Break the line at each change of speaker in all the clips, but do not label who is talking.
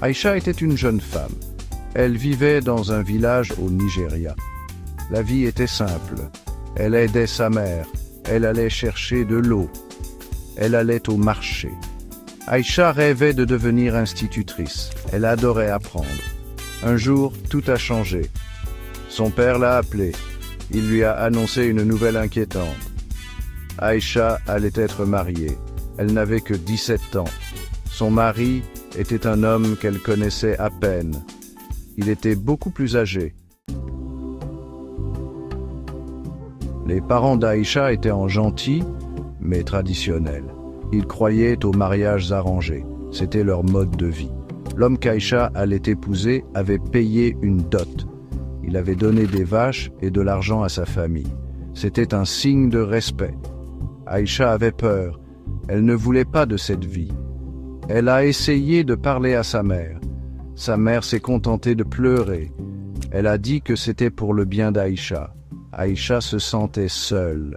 Aïcha était une jeune femme. Elle vivait dans un village au Nigeria. La vie était simple. Elle aidait sa mère. Elle allait chercher de l'eau. Elle allait au marché. Aïcha rêvait de devenir institutrice. Elle adorait apprendre. Un jour, tout a changé. Son père l'a appelée. Il lui a annoncé une nouvelle inquiétante. Aïcha allait être mariée. Elle n'avait que 17 ans. Son mari était un homme qu'elle connaissait à peine. Il était beaucoup plus âgé. Les parents d'Aïcha étaient gentils, mais traditionnels. Ils croyaient aux mariages arrangés. C'était leur mode de vie. L'homme qu'Aïcha allait épouser avait payé une dot. Il avait donné des vaches et de l'argent à sa famille. C'était un signe de respect. Aïcha avait peur. Elle ne voulait pas de cette vie. Elle a essayé de parler à sa mère. Sa mère s'est contentée de pleurer. Elle a dit que c'était pour le bien d'Aïcha. Aïcha se sentait seule.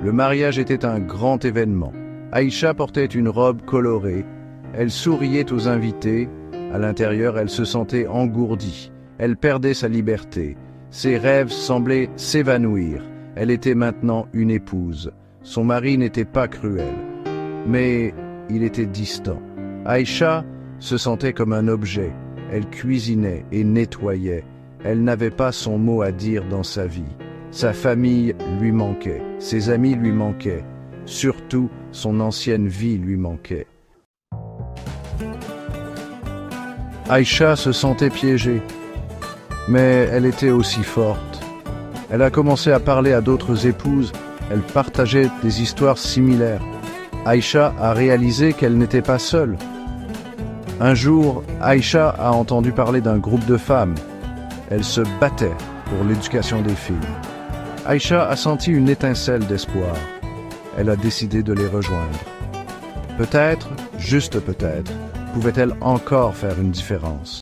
Le mariage était un grand événement. Aïcha portait une robe colorée. Elle souriait aux invités. À l'intérieur, elle se sentait engourdie. Elle perdait sa liberté. Ses rêves semblaient s'évanouir. Elle était maintenant une épouse. Son mari n'était pas cruel, mais il était distant. Aïcha se sentait comme un objet. Elle cuisinait et nettoyait. Elle n'avait pas son mot à dire dans sa vie. Sa famille lui manquait. Ses amis lui manquaient. Surtout, son ancienne vie lui manquait. Aïcha se sentait piégée, mais elle était aussi forte. Elle a commencé à parler à d'autres épouses. Elle partageait des histoires similaires. Aïcha a réalisé qu'elle n'était pas seule. Un jour, Aïcha a entendu parler d'un groupe de femmes. Elles se battaient pour l'éducation des filles. Aïcha a senti une étincelle d'espoir. Elle a décidé de les rejoindre. Peut-être, juste peut-être, pouvait-elle encore faire une différence.